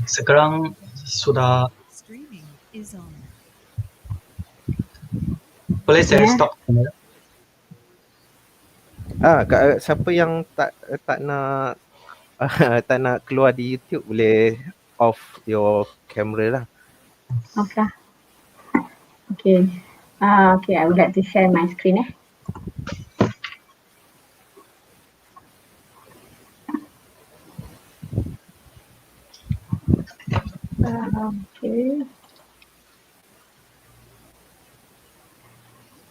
Sekarang sudah boleh saya stop. Siapa yang tak nak tak nak keluar di YouTube boleh off your camera lah. Okay. Okay. Okay, I would like to share my screen. Okay.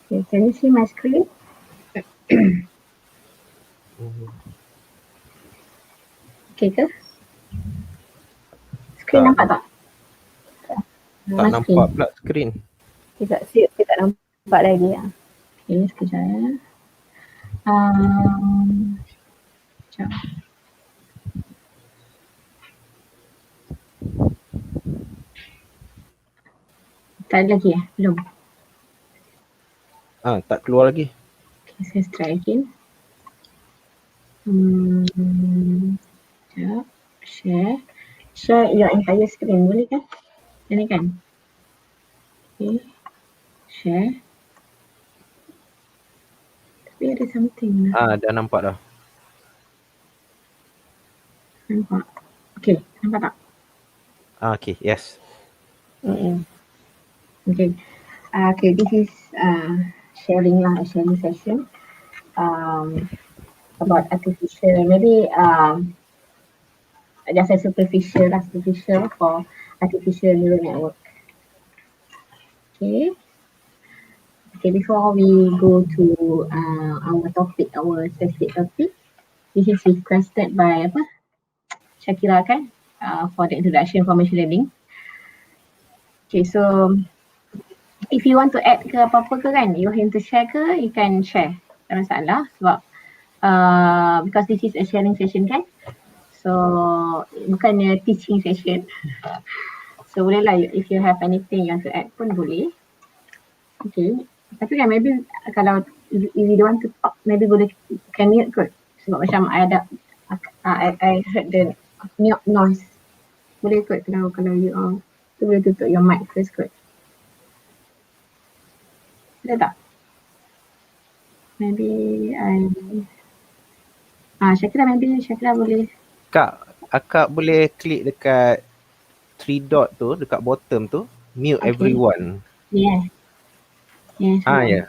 Okay, can you see my screen? Okay ke? Screen nampak tak? Tak nampak pula screen. Kita tak nampak lagi ya. Okay, sekejap ya. Sekejap. Tak ada lagi ya? Belum? Tak keluar lagi. Okay, saya try again. Sekejap. Share your entire screen, boleh kan? Ini kan? Okay. Share. Tapi ada something lah. Dah nampak dah. Nampak. Okay, nampak tak? Okay, yes. Okay. Okay, this is sharing session about artificial, maybe just a superficial for artificial neural network. Okay. Okay, before we go to our topic, our specific topic, this is requested by Shakira kan, for the introduction for machine learning. Okay, so if you want to add ke apa-apa ke kan, you want to share ke, you can share. Tak masalah sebab because this is a sharing session kan. So bukannya teaching session. So boleh lah if you have anything you want to add pun boleh. Okay. Tapi kan maybe kalau if you don't want to talk, maybe boleh can mute kot. Sebab macam I heard the mute noise. Boleh kot kalau you all tu boleh tutup your mic first kot. Ada tak? Maybe Syakira boleh. Akak boleh klik dekat 3 dot tu dekat bottom tu, mute everyone. Yeah. Yes. Ya.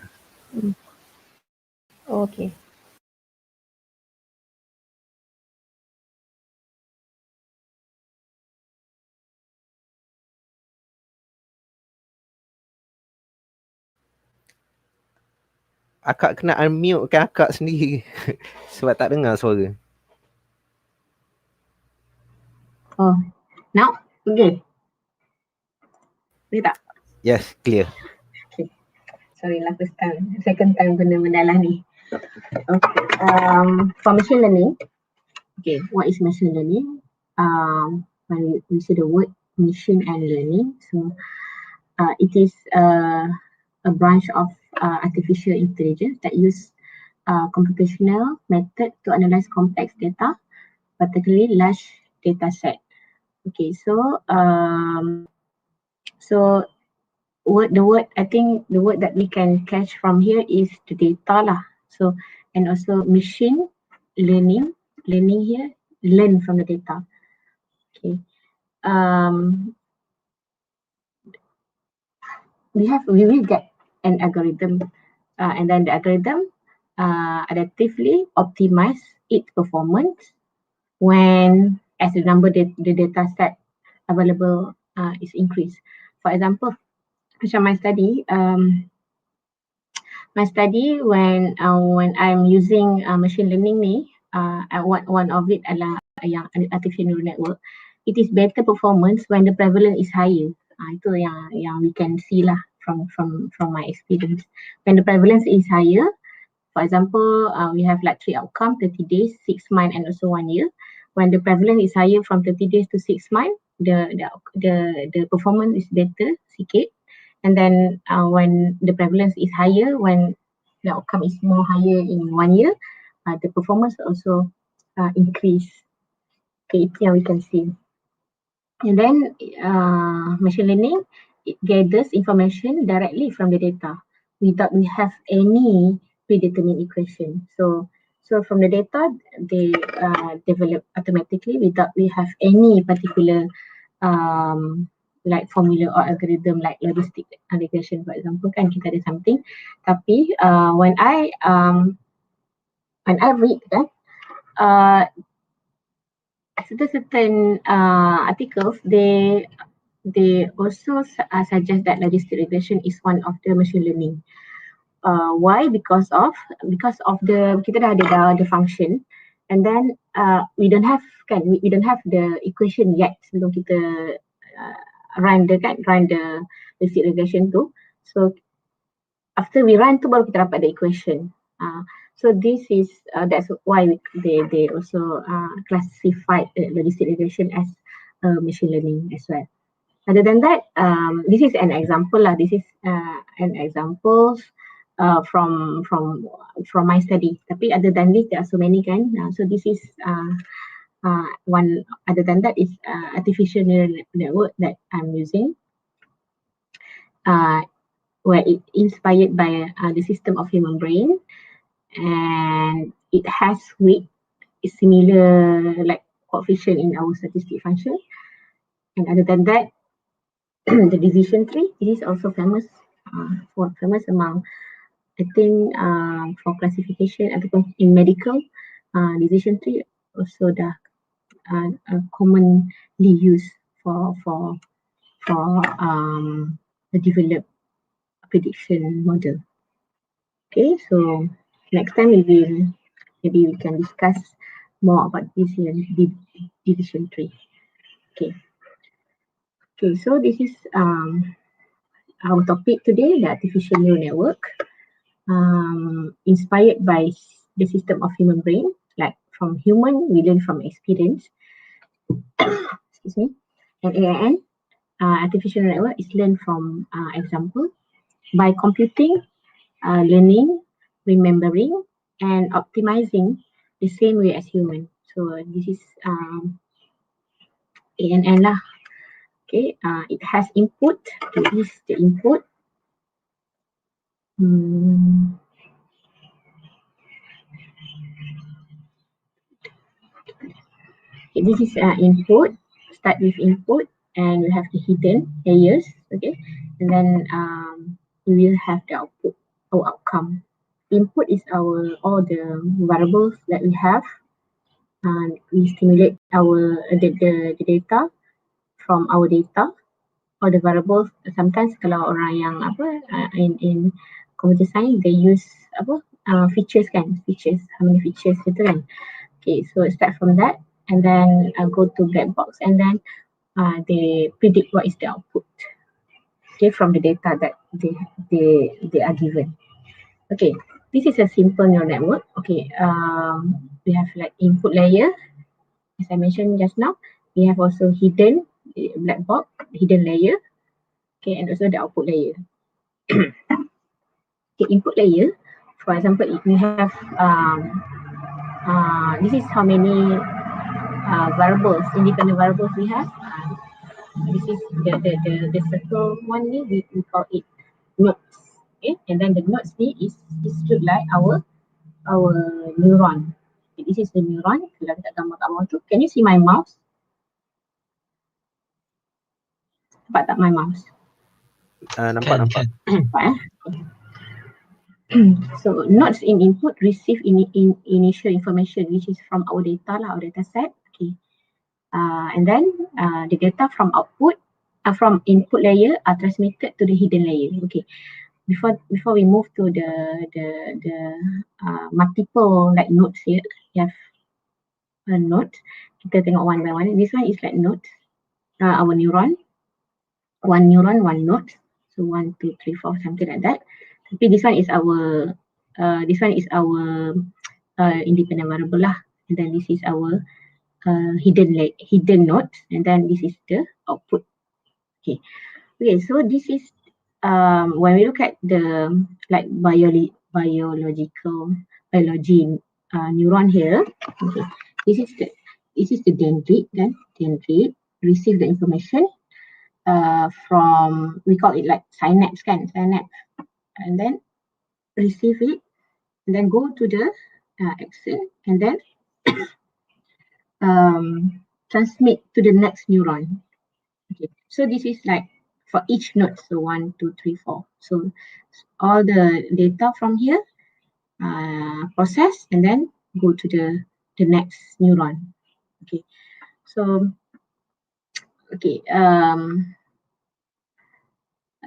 Okay. Akak kena unmute kan akak sendiri sebab tak dengar suara. Oh, now okay. Boleh tak? Yes, clear. Okay. Sorry lah, second time guna mendalah ni. Okay. For machine learning, okay, what is machine learning? When we see the word machine and learning, so it is a branch of artificial intelligence that use computational method to analyze complex data, particularly large data set. Okay, so the word that we can catch from here is the data lah. So and also machine learning here, learn from the data. Okay. We will get an algorithm and then the algorithm adaptively optimize its performance when as the number the data set available is increased. For example, macam my study when I'm using machine learning ni, one of it adalah yang artificial neural network. It is better performance when the prevalence is higher. Itu yang we can see lah from my experience. When the prevalence is higher, for example, we have like 3 outcomes, 30 days, 6 months, and also 1 year. When the prevalence is higher from 30 days to 6 months, the performance is better sikit. And then when the prevalence is higher, when the outcome is more higher in 1 year, the performance also increase. Okay, itu yang we can see. And then machine learning, it gathers information directly from the data without we have any predetermined equation. So from the data, they develop automatically without we have any particular like formula or algorithm like logistic regression, for example, kan kita ada something. Tapi when I read that certain articles, they also suggest that logistic regression is one of the machine learning. Why? Because of the kita dah ada the function, and then we don't have the equation yet sebelum kita run the logistic regression tu. So after we run tu baru kita dapat the equation. So this is that's why they also classified logistic regression as machine learning as well. Other than that, this is an example lah. This is an example from my study. Tapi other than this, there are so many kan. So this is one. Other than that, is artificial neural network that I'm using. Where it inspired by the system of human brain, and it has weight similar like coefficient in our statistic function. And other than that, the decision tree, this is also famous among, I think, for classification ataupun in medical, decision tree also dah commonly used for the developed prediction model. Okay, so next time maybe we can discuss more about this division tree. Okay, so this is our topic today, the artificial neural network, inspired by the system of human brain. Like from human, we learn from experience. Excuse me. And AIN, artificial neural network, is learned from example. By computing, learning, remembering, and optimizing the same way as human. So this is ANN lah. Okay, it has input. Okay, this is the input. Okay, this is input. Start with input, and we have the hidden layers. Okay, and then we will have the output or outcome. Input is all the variables that we have. We stimulate the data from our data, or the variables. Sometimes kalau orang yang in computer science, they use features kan, how many features gitu kan. Okay, so start from that, and then go to black box, and then they predict what is the output. Okay, from the data that they are given. Okay, this is a simple neural network. Okay, we have like input layer, as I mentioned just now. We have also hidden black box, hidden layer. Okay, and also the output layer. Okay, input layer. For example, if we have this is how many variables, independent variables we have. This is the circle one. We call it nodes. Okay, and then the nodes is look like our neuron. Okay, this is the neuron. Kalau kita gambar kat bawah tu, can you see my mouse? Nampak tak my mouse? Nampak. Nampak So nodes in input receive initial information, which is from our data lah, our data set. Okay, and then the data from output, from input layer are transmitted to the hidden layer. Okay, before we move to the multiple like nodes here, we have a node. Kita tengok one by one. This one is like node. Our neuron, one neuron, one node. So 1, 2, 3, 4, something like that. Tapi this one is our independent variable lah. And then this is our hidden node, and then this is the output. Okay, so this is when we look at the like biology neuron here. Okay, this is the dendrite, then dendrite, receive the information from, we call it like synapse kan, synapse, and then receive it, and then go to the axon, and then transmit to the next neuron. Okay, so this is like for each node, so 1, 2, 3, 4. So all the data from here process and then go to the next neuron. Okay, so okay,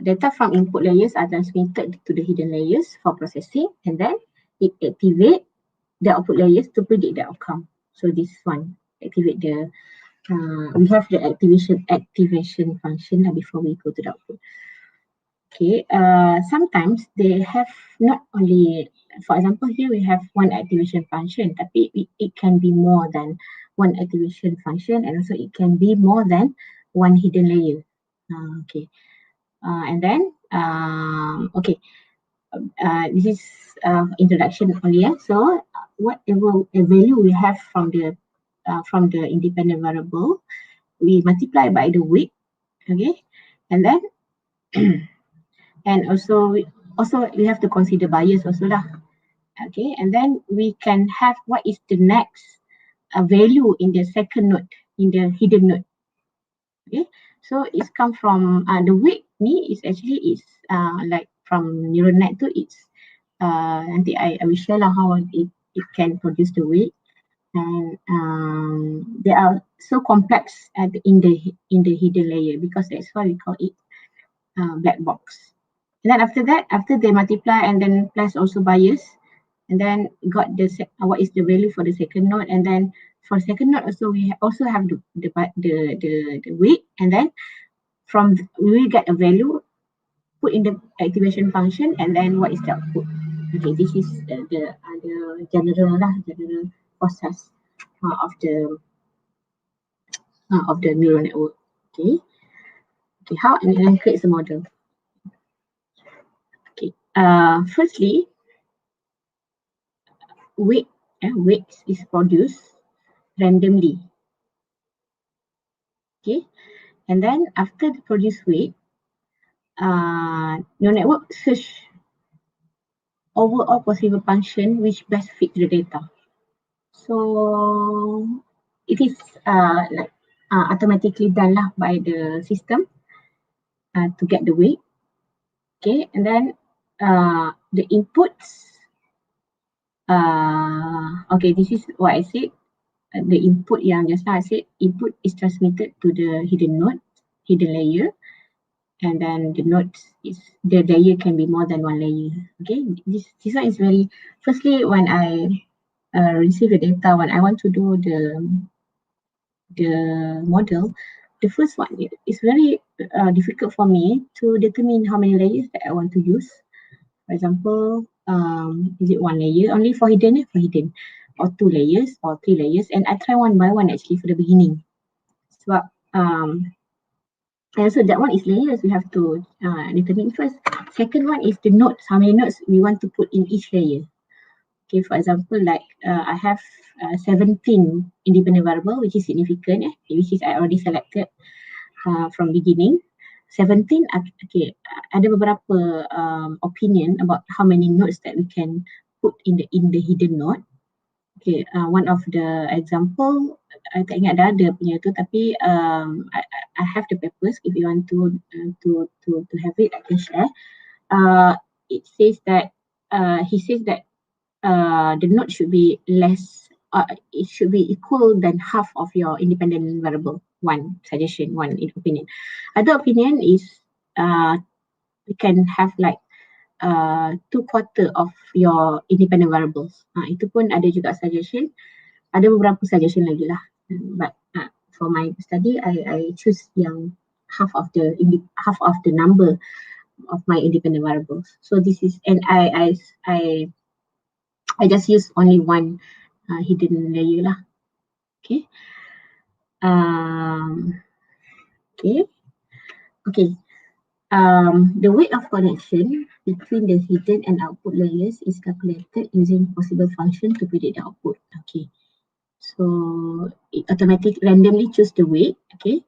data from input layers are transmitted to the hidden layers for processing, and then it activates the output layers to predict the outcome. So this one activate the we have the activation function before we go to the output. Okay, sometimes they have not only, for example, here we have one activation function, tapi it can be more than one activation function, and also it can be more than one hidden layer. Okay, and then okay, this is introduction only. So whatever value we have from the independent variable, we multiply by the weight. Okay, and then and also we have to consider bias also lah. Okay, and then we can have what is the next value in the second node, in the hidden node. Okay, so it's come from the weight ni is actually is like from neural net to it's nanti I will share lah how it can produce the weight, and they are so complex in the hidden layer, because that's why we call it black box. And then after that, after they multiply and then plus also bias, and then got the what is the value for the second node, and then for second node also we also have the weight, and then from we will get a value, put in the activation function, and then what is the output. Okay, this is the general process of the neural network. Okay, how and create the model. Okay, firstly, weight is produced randomly. Okay, and then after the produce weight, neural network search over all possible function which best fit the data. So it is like automatically done lah by the system to get the weight. Okay, and then the inputs. Okay, this is what I said. The input yang just now I said, input is transmitted to the hidden node, hidden layer, and then the nodes is, the layer can be more than one layer. Okay, this one is very, firstly when I receive the data, when I want to do the model, the first one is very difficult for me to determine how many layers that I want to use. For example, is it one layer only for hidden, or 2 layers or 3 layers, and I try one by one actually for the beginning. So and so that one is layers we have to determine first. Second one is the nodes, how many nodes we want to put in each layer. Okay, for example, like I have 17 independent variable which is significant, which is I already selected from beginning. 17, okay, ada beberapa opinion about how many nodes that we can put in the hidden node. Okay, one of the example, I tak ingat dah ada punya tu, tapi I have the papers. If you want to have it, I can share. It says that he says that the node should be less. It should be equal than half of your independent variable. One suggestion, one opinion. Other opinion is we can have like 2/4 of your independent variables. Itu pun ada juga suggestion. Ada beberapa suggestion lagi lah. But for my study, I choose yang half of the number of my independent variables. So this is, and I just use only one hidden layer lah. Okay. Okay. The weight of connection between the hidden and output layers is calculated using possible function to predict the output. Okay, so it automatically randomly choose the weight. Okay,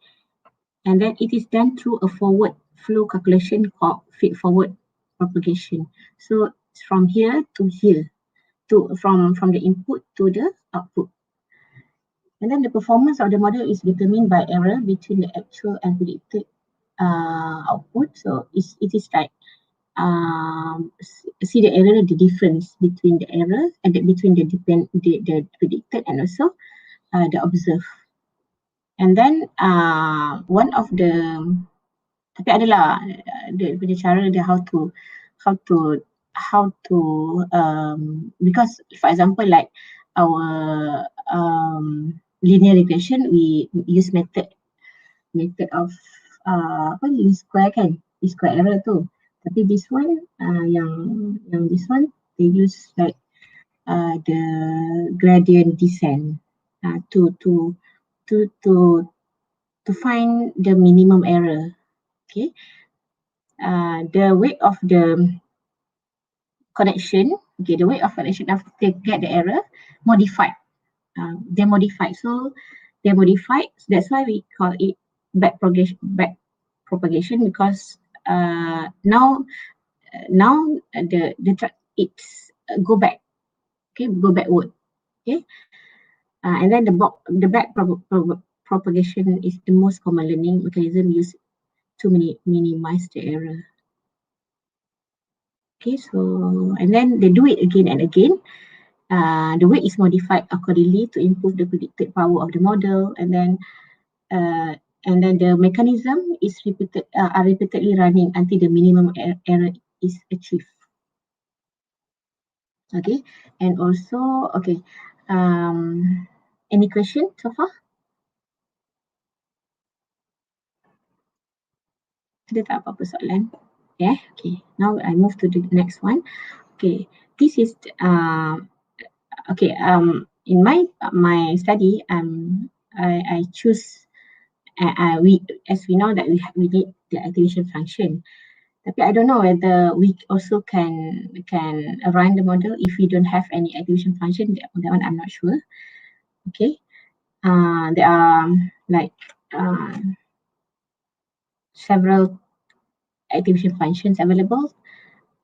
And then it is done through a forward flow calculation called feed-forward propagation. So it's from here to here, from the input to the output. And then the performance of the model is determined by error between the actual and predicted output. So it is like see the error, the difference between the error and between the predicted and also the observed. And then one of the tapi adalah dia punya cara dia how to because for example like our linear regression we use method of least square kan, least square error tu. Tapi this one yang this one they use like the gradient descent to find the minimum error. Okay, the weight of the connection, okay, the weight of connection after they get the error modified. They modified, so they modified. That's why we call it back propagation because now it's go back, okay, go backward, okay, and then the back propagation is the most common learning mechanism used to minimize the error. Okay, so and then they do it again and again. The weight is modified accordingly to improve the predicted power of the model, and then the mechanism is repeatedly running until the minimum error is achieved. Okay, and also okay, any question so far? Ada tak apa-apa soalan? Yeah, okay. Now I move to the next one. Okay, this is okay. In my study, I choose. We know that we need the activation function. Tapi I don't know whether we also can run the model if we don't have any activation function. That one I'm not sure. Okay. There are like several activation functions available.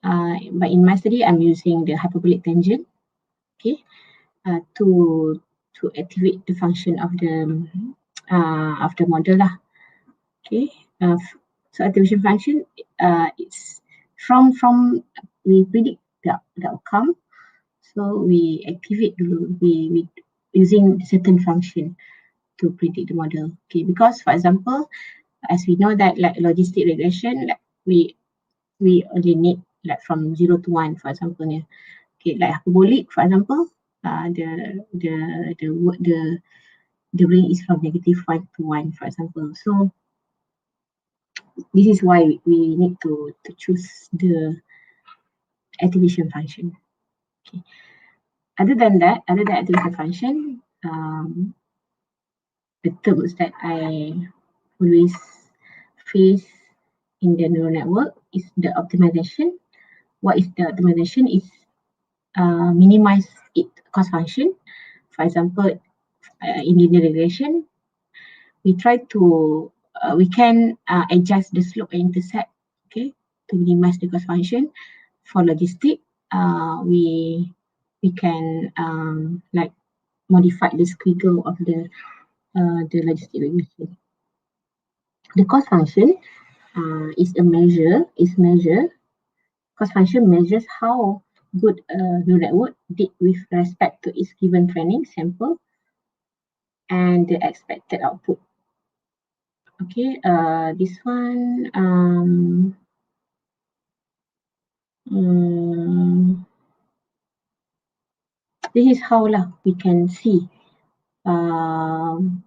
But in my study, I'm using the hyperbaric tangent. Okay. To activate the function of the model lah. Okay. So activation function, it's from we predict the outcome. So we activate we using certain function to predict the model. Okay, because for example, as we know that like logistic regression, like we only need like from 0 to 1, for example. Okay, like hyperbolic, for example, the range is from -1 to 1, for example. So this is why we need to choose the activation function. Okay. Other than activation function, the terms that I always face in the neural network is the optimization. What is the optimization? Is minimize its cost function. For example, in linear regression, we try to we can adjust the slope and intercept, okay, to minimize the cost function. For logistic, we can like modify the squiggle of the logistic regression. The cost function is measure. Cost function measures how good a neural network did with respect to its given training sample and the expected output. Okay, this one this is how we can see,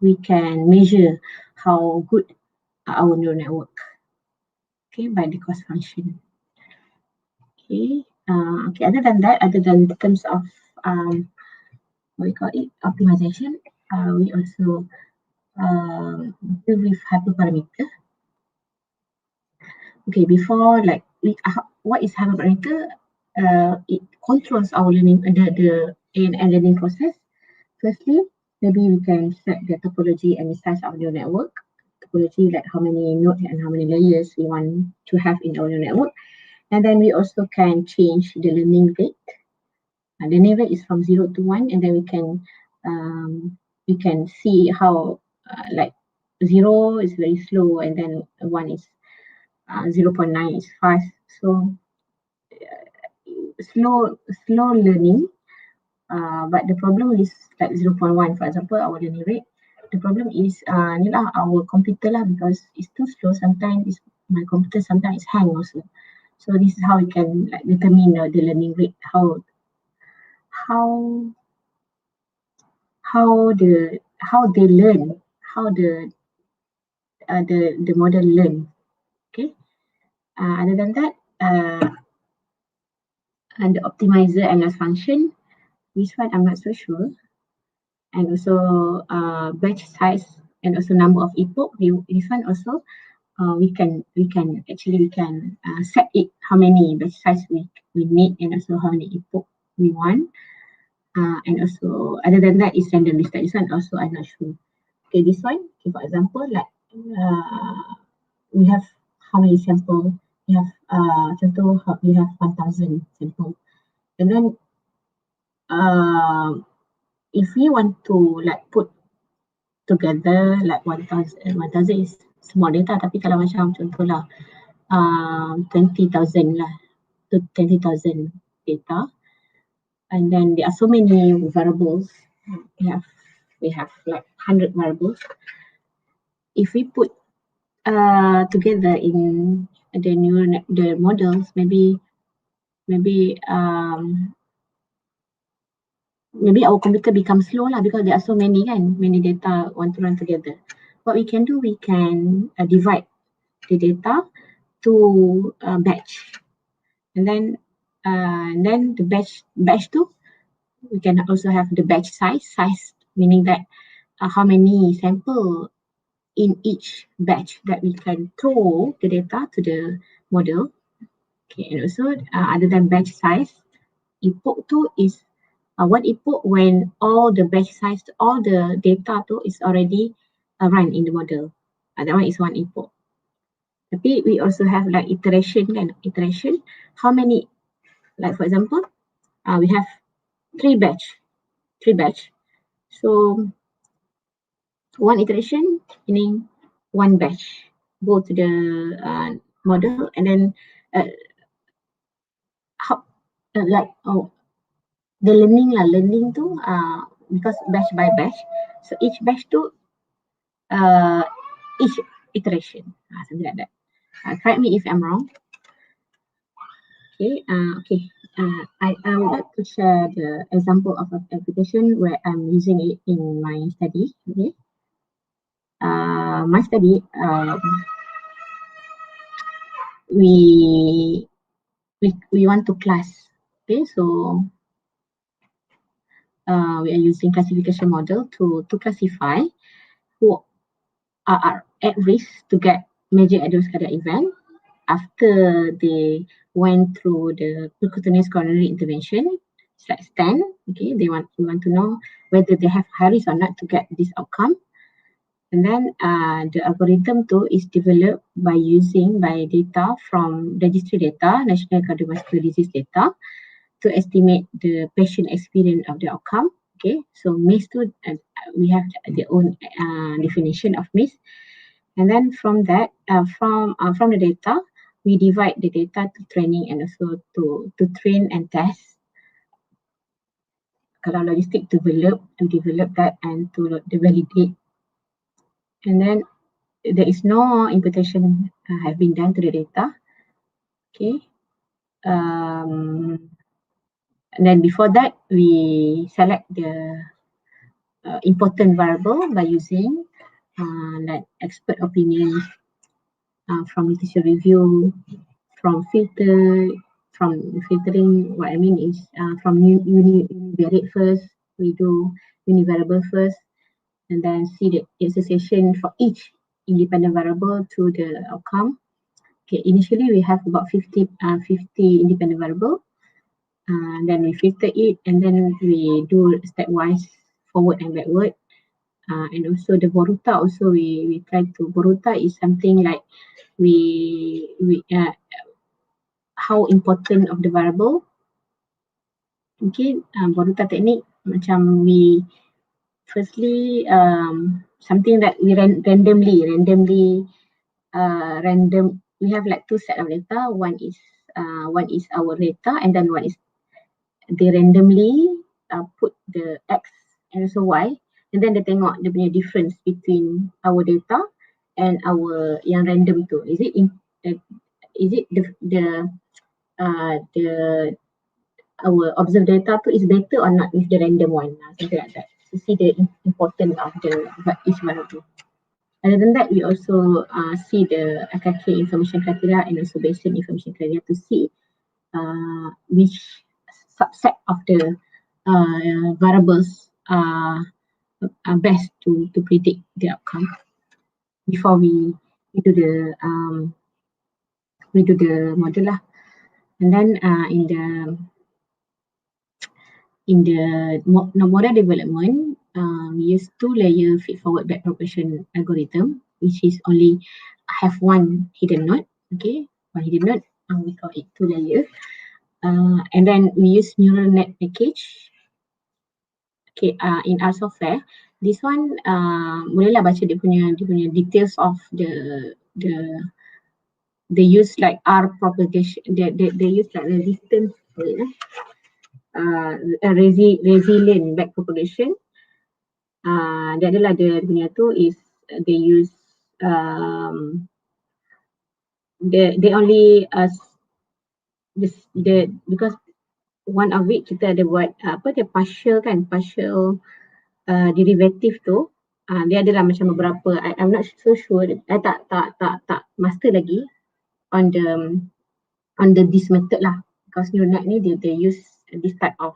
we can measure how good our neural network, okay, by the cost function. Okay, okay. Other than that, other than in terms of what we call it, optimization, we also deal with hyperparameter. Okay, before like what is hyperparameter? It controls our learning, the learning process. Firstly, maybe we can set the topology and the size of your network. topology, like how many nodes and how many layers we want to have in our neural network. And then we also can change the learning rate. The learning rate is from 0 to 1, and then we can see how like 0 is very slow, and then 1 is 0.9 is fast. So slow learning, but the problem is like 0.1, for example, our learning rate. The problem is our computer lah, because it's too slow. Sometimes my computer sometimes hang also. So this is how we can like determine the learning rate, how they learn, how the model learn. Okay. Other than that, and the optimizer and loss function, this one I'm not so sure. And also batch size and also number of epoch. This one also we can set it how many batch size we need, and also how many epoch we want. And also other than that is random listed. This one also I'm not sure. Okay, this one, okay, for example, like we have how many sample? We have we have 1,000 sample, and then if we want to like put together like 1,000 is small data, tapi kalau macam contohlah 20,000 lah to 20,000 data, and then there are so many variables. We have like 100 variables. If we put together in the models, maybe our computer becomes slow lah, because there are so many data want to run together. What we can do, we can divide the data to batch, and then the batch too, we can also have the batch size, meaning that how many sample in each batch that we can throw the data to the model. Okay, and also other than batch size, epoch too is one epoch when all the batch size, all the data too is already run in the model. That one is one epoch. Tapi we also have like iteration. How many, like for example, we have three batch. So one iteration meaning one batch go to the model, and then the learning too, because batch by batch, so each batch to each iteration, something like that. Correct me if I'm wrong. Okay. I would like to share the example of an application where I'm using it in my study. Okay. My study, we want to class. Okay, so we are using classification model to classify who are at risk to get major endovascular event after they went through the percutaneous coronary intervention, like stent. Okay, we want to know whether they have high risk or not to get this outcome. And then the algorithm too is developed by data from registry data, national cardiovascular disease data, to estimate the patient experience of the outcome. Okay, so MIS too, we have their own definition of MIS. And then from that, from the data, we divide the data to training and also to train and test. Kalau logistic develop that and to validate. And then there is no imputation have been done to the data. Okay. And then before that, we select the important variable by using like expert opinions from literature review, from filtering. What I mean is from univariate first. We do univariable first, and then see the association for each independent variable to the outcome. Okay, initially we have about 50 independent variable. Then we filter it, and then we do stepwise forward and backward and also the Boruta also we try to, Boruta is something like we how important of the variable. Okay, Boruta technique macam we firstly something that we randomly we have like two set of data. One is our data, and then one is they randomly put the X and also Y, and then they tengok dia punya difference between our data and our yang random tu. Is it our observed data tu is better or not with the random one, something like that, to see the importance of each variable. Other than that, we also see the AKK information criteria and also Bayesian information criteria to see which subset of the variables are best to predict the outcome before we do the model lah. And then in the model development, we use 2-layer feed-forward backpropagation algorithm, which is only have one hidden node. Okay, one hidden node, we call it 2-layer. And then we use neural net package. Okay, in our software, this one bolehlah baca dia punya details of the they use like R propagation. They use like resistance. Resilient backpropagation. Dia adalah dia punya tu is they use they only because one of it kita ada buat dia partial derivative tu. Dia adalah macam beberapa, I'm not so sure, tak master lagi on the this method lah, because neural net ni they use this type of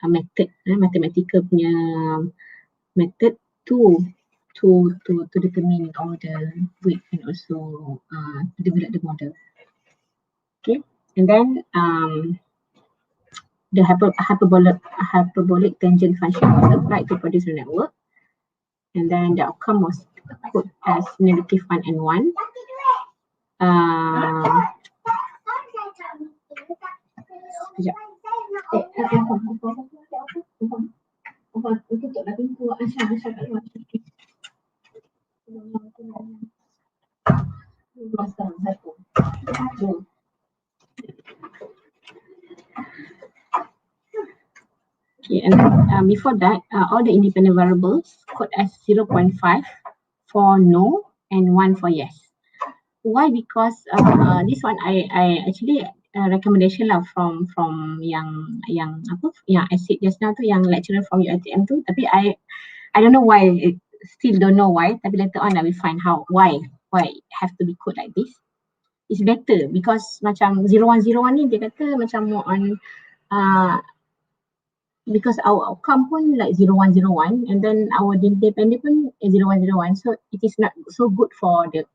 method, mathematical punya method to determine all the weight and also to develop the model. Okay, and then the hyperbolic tangent function was applied to produce a network, and then the outcome was put as -1 and 1. Okay, and then before that, all the independent variables code as 0.5 for no and 1 for yes. Why? Because this one I actually recommendation lah from yang acid just now tu, yang lecturer from UiTM tu, tapi I don't know why, still don't know why, tapi later on I will find how why have to be code like this. It's better because macam 0101 ni dia kata macam more on because our outcome pun like 0101, and then our independent pun 0101, so it is not so good for the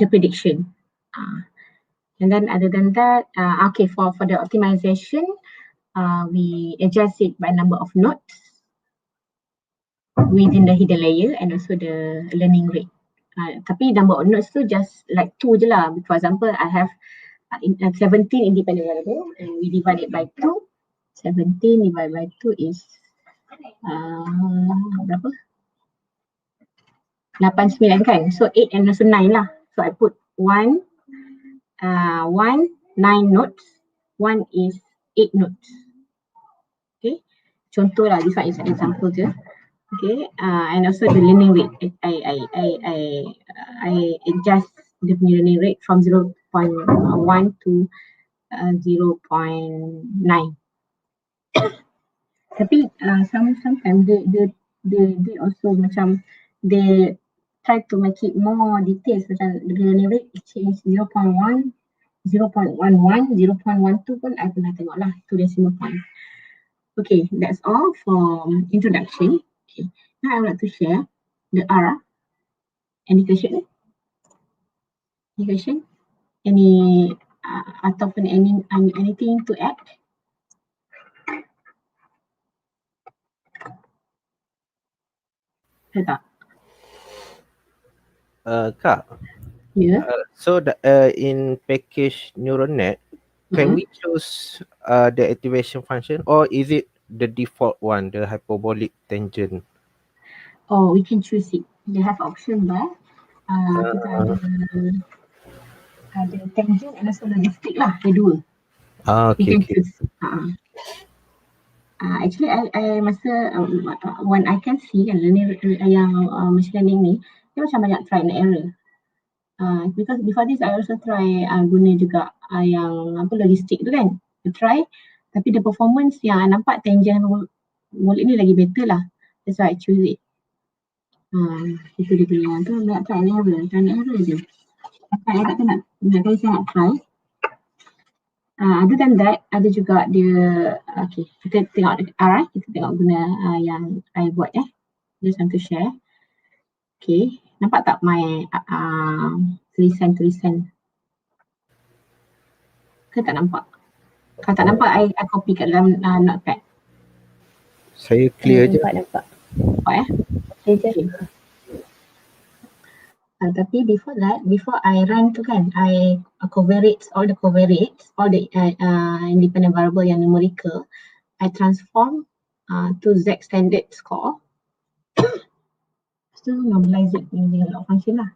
prediction. And then other than that, okay, for the optimization, we adjust it by number of nodes within the hidden layer and also the learning rate. Tapi number of nodes tu just like 2 je lah. For example, I have 17 independent variable and we divide it by 2. 17 divided by 2 is berapa? 89 kan? So 8 and also 9 lah. So I put 9 nodes, 1 is 8 nodes. Okay, contoh lah, this one is an example je. Okay, and also the learning rate, I adjust the learning rate from 0.1 to 0.9. Tapi sometimes they also macam they try to make it more details, macam the learning rate change 0.1, 0.11, 0.12 pun I pernah tengok lah, 2 decimal point. Okay, that's all for introduction. Okay, now I would like to share the R. Any question? Any question? Any ataupun anything to add? Ada tak? Kak, Ya. so in package neural net, can we choose the activation function, or is it the default one, the hyperbolic tangent? Oh, we can choose it. They have option bar. Kita ada tangent and also logistic lah, ada dua. We Okay, can okay. choose. Actually, I masa when I can see kan yang machine learning ni, dia macam banyak try and error. Because before this I also try guna juga yang apa logistik tu kan. I try, tapi the performance yang I nampak tangent molek ni lagi better lah. That's why I choose it. Itu dia punya tu, banyak try and error je. I tak tahu nak kali saya nak try. Other than that, ada juga dia, okay, kita tengok kita tengok guna yang I buat just want to share. Okay, nampak tak my tulisan-tulisan? Ke tak nampak? Kalau tak nampak, I copy kat dalam notepad. Saya clear je. Nampak. Nampak Okay. Tapi before that, before I run tu kan, I covariates, all the independent variable yang numerical, I transform to Z standard score. So normalize it using a lot of function lah.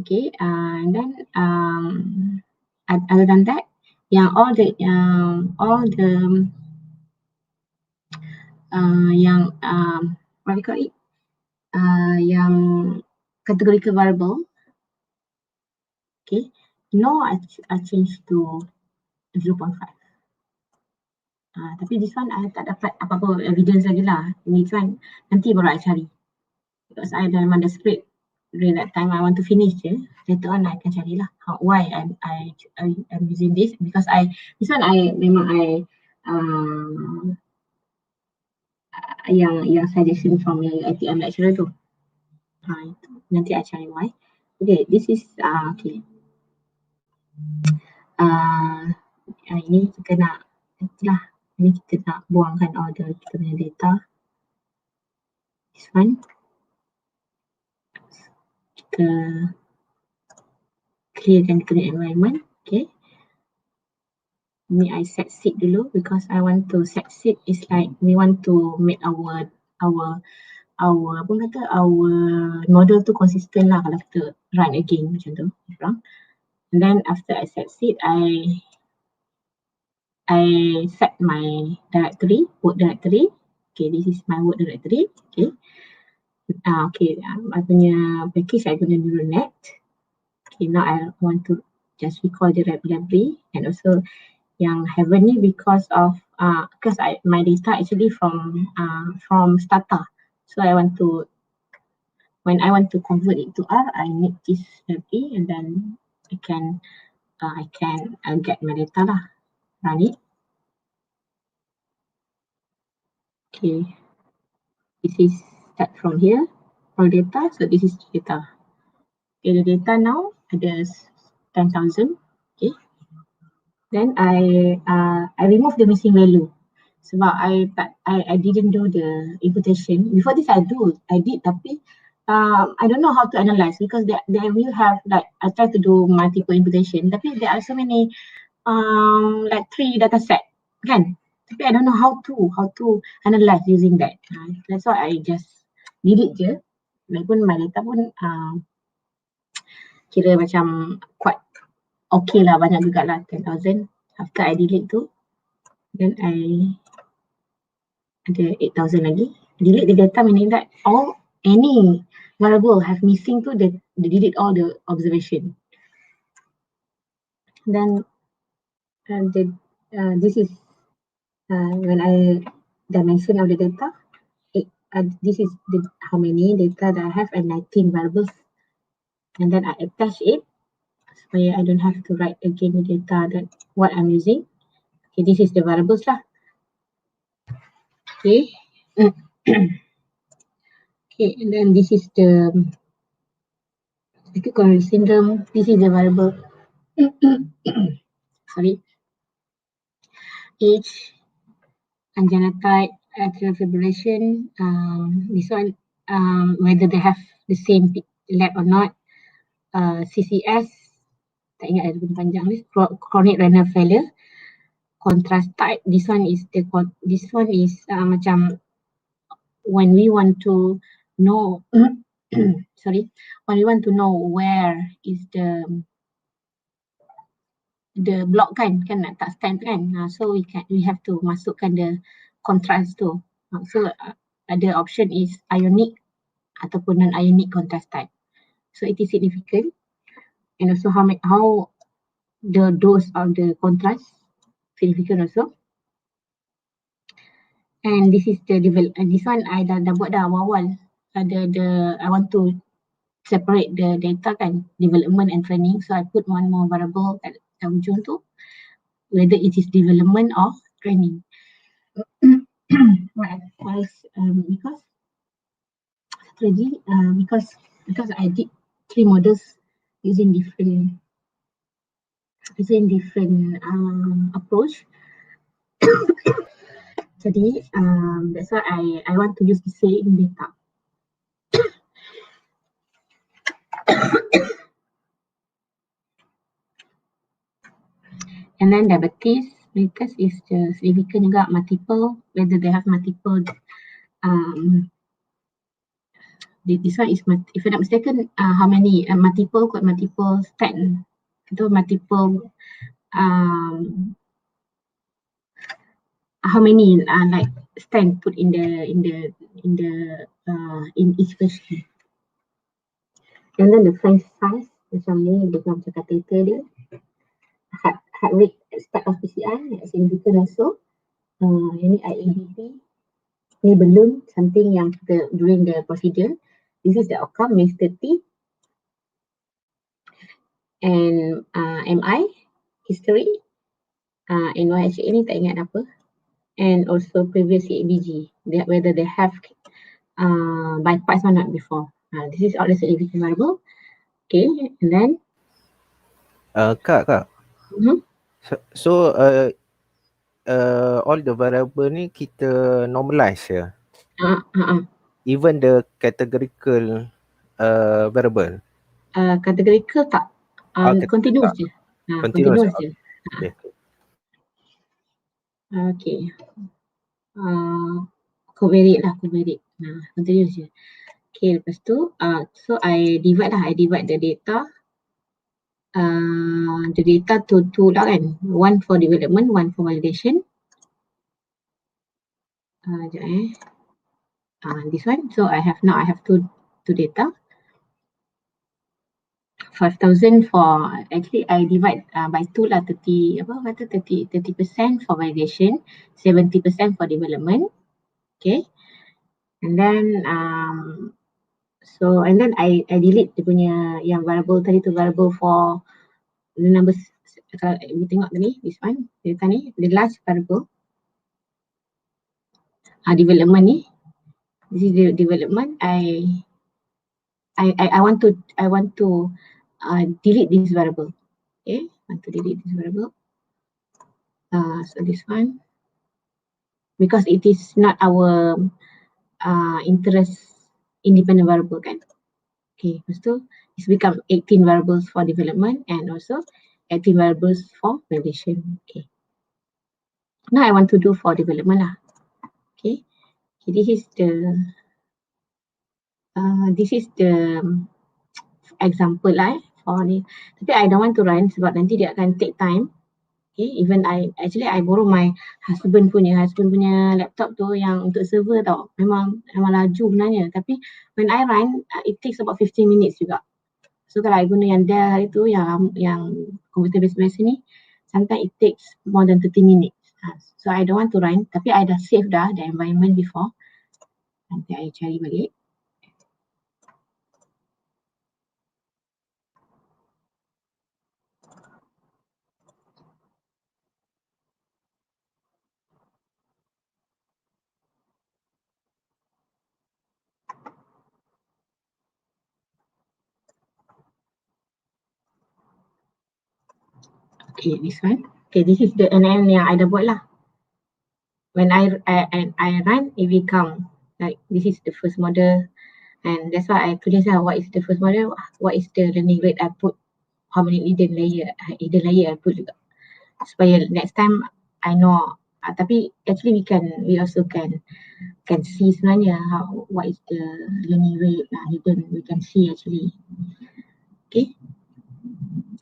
Okay, and then other than that, yang all the yang what we call it, yang categorical variable, okay, no, I change to 0.5. Tapi this one I tak dapat apa-apa evidence lagi lah. Ini one nanti baru I cari. Because I dalam ada script during that time I want to finish je. Later on I akan carilah why I'm using this, because this one memang yang suggestion from your ITM lecturer tu. Itu nanti I cari why. Okay, this is okay. Ini kita nak itulah. Ini kita nak buangkan order kita punya data. This one. Kita clearkan kita punya environment. Okay. Ini I set seed dulu because I want to set seed is like we want to make our apa kata our model tu consistent lah kalau kita run again macam tu. And then after I set seed, I set my directory, work directory. Okay, this is my work directory. Okay. Okay, I punya package I guna neural net. Okay, now I want to just recall the library, and also yang heaven ni because of because my data actually from Stata. So I want to, when I want to convert it to R, I need this library, and then I can get my data lah, run it. Okay, this is start from here, all data, so this is data. Okay, the data now ada 10,000. Okay, then I remove the missing value sebab I didn't do the imputation. Before this I did tapi I don't know how to analyze because they will have like I try to do multiple imputation tapi there are so many like 3 data set kan, tapi I don't know how to analyze using that. That's why I just delete je. Walaupun my data pun kira macam quite okay lah, banyak jugalah 10,000. After I delete tu, then I ada 8,000 lagi. Delete the data meaning that any variable have missing tu, they delete all the observation. Then this is when I dimension of the data. This is how many data that I have, and 19 variables. And then I attach it supaya I don't have to write again the data that what I'm using. Okay, this is the variables lah. Okay. Okay, Okay, and then this is the acute coronary syndrome. This is the variable. Sorry, age, angina type, atrial fibrillation. This one, whether they have the same lab or not. CCS, tak ingat ada lebih panjang ni. Chronic renal failure. Contrast type. This one is macam when we want to know. Sorry, when we want to know where is the block kan nak tak stent kan, so we have to masukkan the contrast tu. So ada option is ionic ataupun non ionic contrast type. So it is significant, and also how the dose of the contrast significant also. And this is the this one I dah buat dah awal-awal. I want to separate the data kan, development and training. So I put one more variable at ujung tu, whether it is development or training. Why? Because strategy, because I did 3 models using different approach. Jadi that's why I want to use the same data. And then diabetes is the significant juga, multiple, whether they have multiple. This one is, if I'm not mistaken, how many multiple stent, itu multiple. How many like stent put in each patient. And then the French size, macam ni, dia macam catheter dia. Heart rate at start of PCI, significant also. Ini IABP, ni balloon, something yang kita during the procedure. This is the outcome, MACE 30. And MI, history. NYHA ni tak ingat apa. And also previous ABG, whether they have bypass or not before. This is all the significant variable. Okay, and then Kak. So all the variable ni kita normalize ya. Even the categorical variable. Categorical tak. Continuous je. Continuous je. Okay. Covariate lah, covariate. Continuous je. Okay, lepas tu, so I divide the data. The data to two lah kan. One for development, one for validation. This one. So I have two data. 5,000 for, actually I divide by 2 lah, 30% for validation, 70% for development. Okay. And then and then I delete dia punya yang variable tadi tu, variable for the numbers. Kalau you tengok tadi, this one, data ni, the last variable. Development ni. This is the development. I want to delete this variable. Okay, I want to delete this variable. So this one, because it is not our interest independent variable kan. Okay, lepas tu it's become 18 variables for development and also 18 variables for validation. Okay. Now I want to do for development lah. Okay. This is the example lah for ni. Tapi I don't want to run sebab nanti dia akan take time. Okay, even I borrow my husband punya laptop tu yang untuk server tau. Memang laju sebenarnya. Tapi when I run, it takes about 15 minutes juga. So kalau I guna yang Dell itu, yang computer biasa ni, sometimes it takes more than 30 minutes. So I don't want to run. Tapi I dah save dah the environment before. Nanti I cari balik. Okay, this one. Okay, this is the NN yang I dah buat lah. When I run, it will come like this is the first model, and that's why I tulis lah what is the first model, what is the learning rate I put, how many hidden layer I put juga, supaya next time I know. Tapi actually we also can see sebenarnya what is the learning rate hidden, we can see actually. Okay,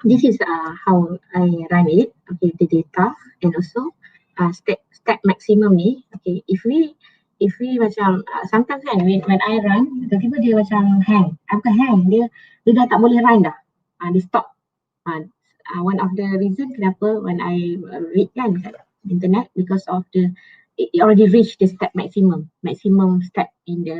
this is how I run it. Okay, the data and also step maximum ni. Okay, if we macam sometimes kan when I run tiba-tiba dia macam hang. Bukan hang, dia dah tak boleh run dah. Dia stop. One of the reason kenapa when I read kan kat internet, because of it already reached the step maximum step in the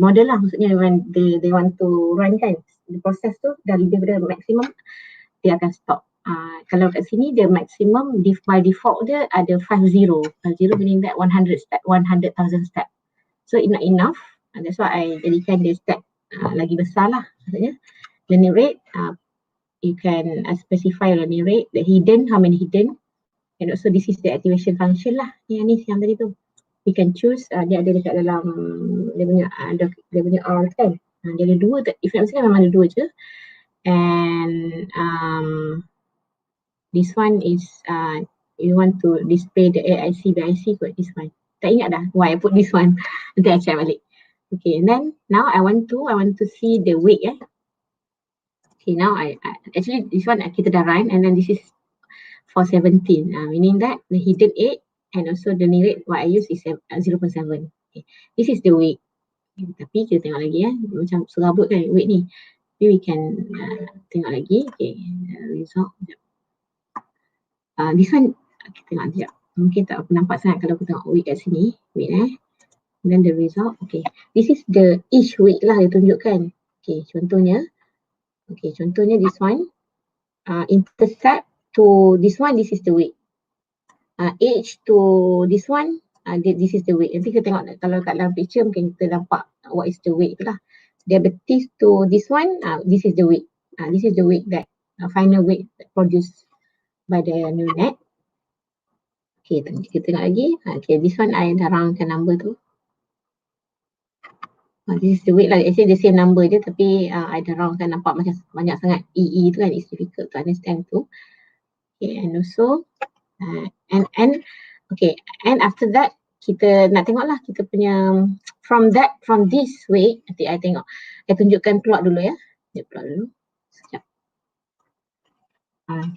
model lah, maksudnya when they want to run kan, the process tu dah lebih daripada maximum, dia akan stop. Kalau kat sini the maximum by default dia ada 50 meaning that 100,000 step, so not enough. That's why I jadikan the step lagi besar lah, maksudnya learning rate, you can specify learning rate, the hidden, how many hidden, and also this is the activation function lah, yang tadi tu we can choose. Dia ada dekat dalam dia punya R kan, dia ada dua, if nak mesti memang ada dua je. And this one is you want to display the AIC, BIC, put this one. Tak ingat dah why I put this one. Nanti I check balik. Okay, and then now I want to see the weight. Okay, now I actually this one kita dah run, and then this is for 17, meaning that the hidden 8 and also the learning rate what I use is 0.7. Okay, this is the weight. Tapi kita tengok lagi macam serabut kan weight ni. We can tengok lagi. Okay, result. This one kita tengok sekejap. Mungkin tak nampak sangat kalau kita tengok weight kat sini. Wait and then the result. Okay, this is the each weight lah dia tunjukkan. Okay, contohnya this one, intercept to this one, this is the weight. Age to this one, this is the weight. Nanti kita tengok kalau kat dalam picture mungkin kita nampak what is the weight tu lah. Diabetes to this one, this is the weight. This is the weight that final weight produced by the neural net. Okay, kita tengok lagi. Okay, this one I dah roundkan number tu. This is the weight lah. Actually the same number je, tapi I dah roundkan, nampak macam banyak sangat EE tu kan. It's difficult to understand tu. Okay, and also and after that kita nak tengok lah kita punya from this weight. Nanti I tengok, I tunjukkan plot dulu ya. Dia plot dulu sekejap.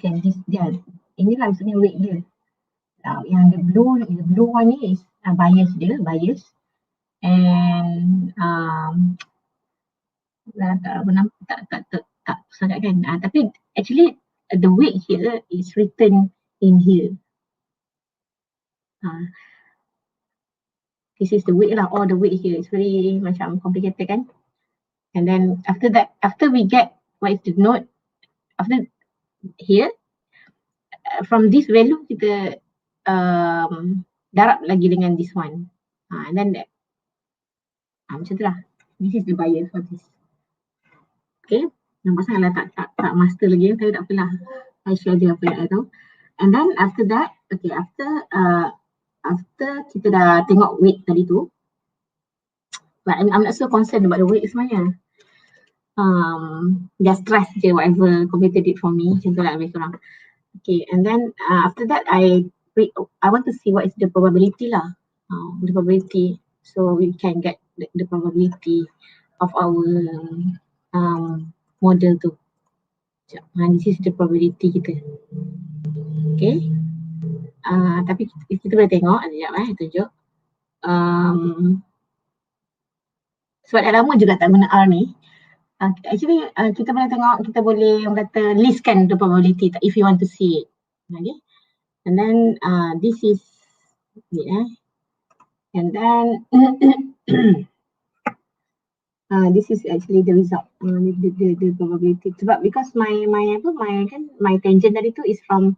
Kan dia inilah maksudnya weight dia. Yang the blue one ni is bias dia, and tak sangat kan, tapi actually the weight here is written in here. This is the weight lah, all the weight here is very macam complicated kan. And then after that, after we get what is the node, after here from this value kita darab lagi dengan this one, and then that macam tu lah. This is the bias for this. Okay, nampak sangat lah tak master lagi, tapi tak apalah, I share dia apa yang I tahu. And then after that, okay, after kita dah tengok weight tadi tu, but I'm not so concerned about the weight sebenarnya. Just trust je whatever computer did for me, macam tu lah lebih kurang. Okay, and then after that I want to see what is the probability lah, the probability, so we can get the probability of our model tu. This is the probability kita. Okay, tapi kita boleh tengok sekejap tunjuk. Sebab dah lama juga tak guna R ni. Actually kita boleh tengok, kita boleh orang kata listkan the probability if you want to see it. Okay, and then this is and then this is actually the result, the probability. Sebab because my tangent tadi tu is from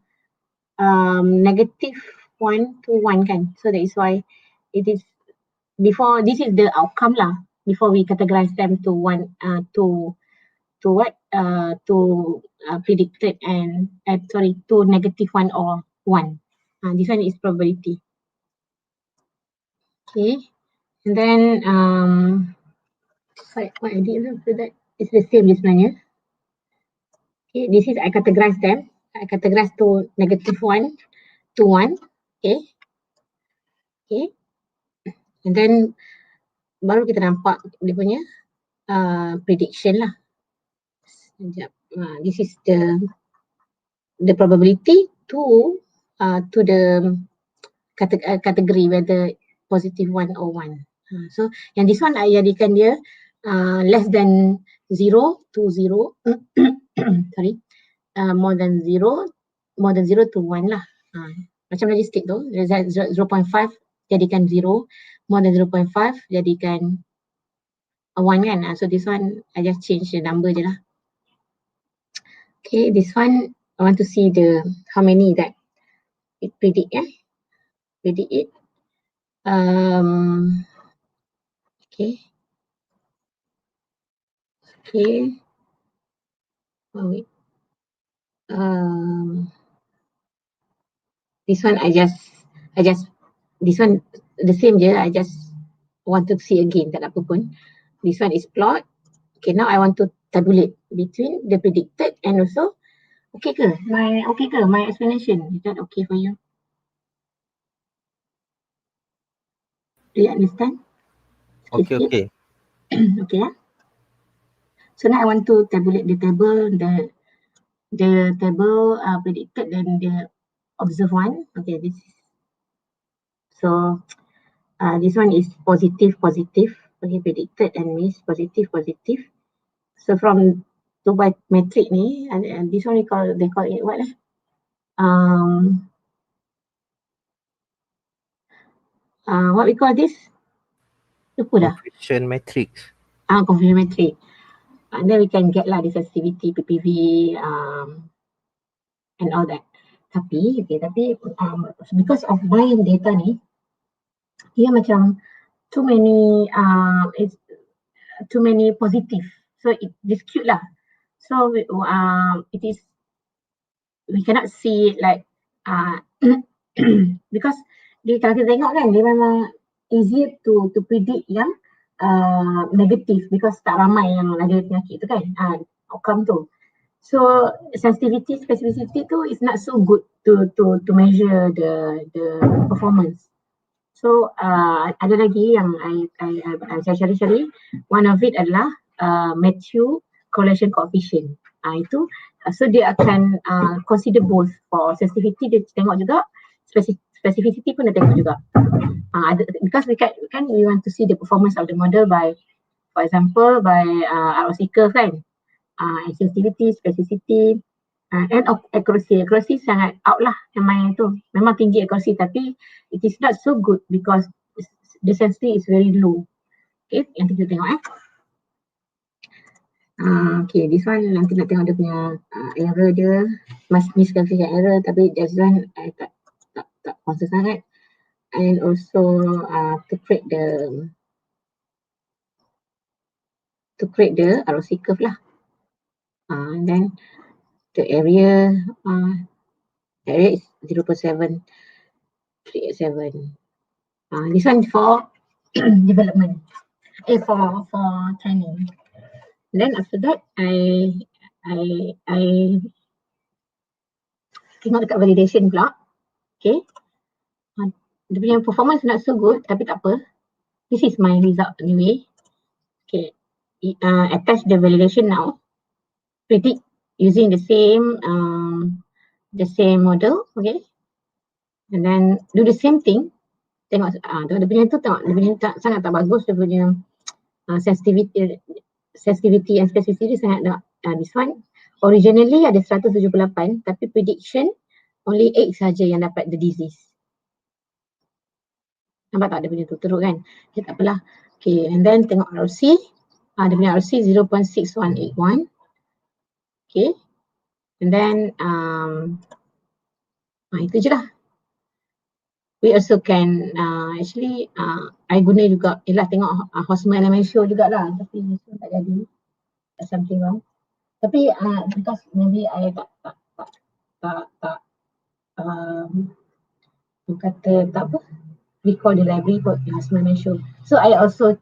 -1 to 1 kan, so that is why it is before, this is the outcome lah before we categorize them to 1 to predicted and to -1 or 1. This one is probability. Okay, and then what I did after that is the same sebenarnya. Okay, this is I categorize them. I categorize to -1 to 1. Okay, and then baru kita nampak dia punya prediction lah. Sekejap. This is the probability to the category whether positive 1 or 1. So yang this one I jadikan dia less than 0 to 0 sorry, more than 0 to 1 lah. Macam logistik tu 0.5 jadikan 0, more than 0.5 jadikan 1 kan. So this one I just change the number je lah. Okay, this one I want to see how many that it predict predict it. Okay. Oh wait. This one I just this one the same je. I just want to see again, tak ada apa pun. This one is plot. Okay, now I want to tabulate between the predicted and also okay ke my explanation, is that okay for you? Do you understand? Okay. Okay. So now I want to tabulate the table, the table predicted and the observed one. Okay, this is so this one is positive. Okay, predicted and means positive. So from 2 by metric ni, and this one they call it what? What we call this? Confession matrix. Confession matrix. And then we can get lah the sensitivity, PPV, and all that. Tapi because of my data ni, dia macam too many positive. So it's cute lah. So it is, we cannot see it like because kalau kita tengok kan, dia memang easier to predict yang negative because tak ramai yang ada penyakit tu kan, outcome tu. So sensitivity, specificity tu is not so good to measure the performance. So ada lagi yang saya cari. One of it adalah Matthew correlation coefficient. Itu so dia akan consider both. For sensitivity dia tengok juga, specificity pun dia tengok juga. Because we want to see the performance of the model by, for example, by ROC curve kan, sensitivity, specificity, and accuracy. Accuracy sangat out lah yang main tu. Memang tinggi accuracy tapi it is not so good because the sensitivity is very low. Okay, yang kita tengok okay, this one nanti nak tengok dia punya error dia, misconfiguration error, tapi this one tak concern sangat. And also to create the ROC curve lah. And then the area is 0.7387. This one for development, for training. Then after that I tengok dekat validation pula. Okay, dia punya performance not so good tapi tak apa. This is my result anyway. Okay, attach the validation now. Predict using the same model. Okay, and then do the same thing. Tengok dia punya tu, tengok dia punya sangat tak bagus. Dia punya sensitivity and specificity sangat tak. This one originally ada 178 tapi prediction only 8 saja yang dapat the disease. Nampak tak dia punya tu teruk kan? Okay, tak apalah. Okay, and then tengok ROC. Dia punya ROC 0.6181. Okay, and then itu je lah. We also can actually I guna juga, tengok Hosmer element show jugalah, tapi tak jadi, something wrong. Tapi because maybe I tak kata tak apa, recall the library for Hasman show. So I also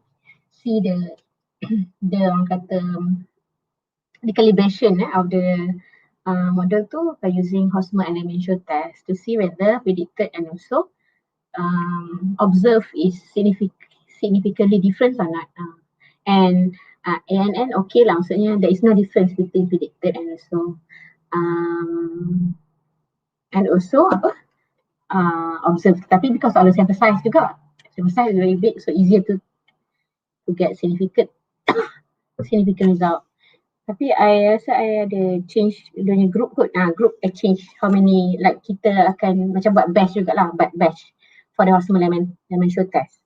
see the orang kata the calibration of the model tu by using Hosmer and dimension test to see whether predicted and also observed is significantly different or not. And ANN okay lah, maksudnya there is no difference between predicted and also apa observed. Tapi because of the sample size juga, sample size is very big, so easier to get significant result. Tapi I rasa I ada change dunia group kot. Group I change how many, like kita akan macam buat batch jugalah, buat batch for the Hosmer dimension test.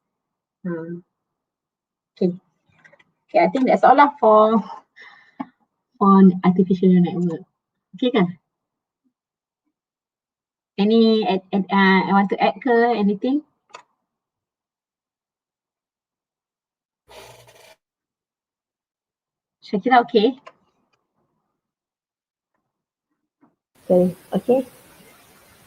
Okay, I think that's all lah for artificial neural network. Okay kan? Any I want to add ke anything? Shakira, okay? Okay. Okay,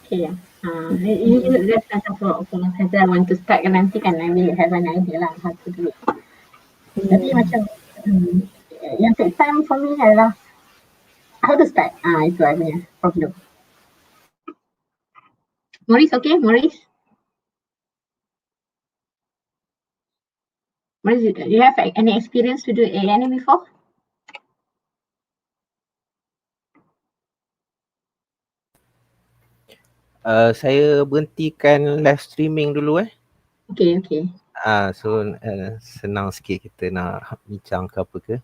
ya. That's for I want to start kan, nanti kan I will have an idea lah how to do it. Tapi macam yang take time for me adalah how to start. Itu I punya problem. Maurice, okay? Maurice, you have any experience to do ANN before? Saya berhentikan live streaming dulu Okay. so senang sikit kita nak bincang ke apa ke.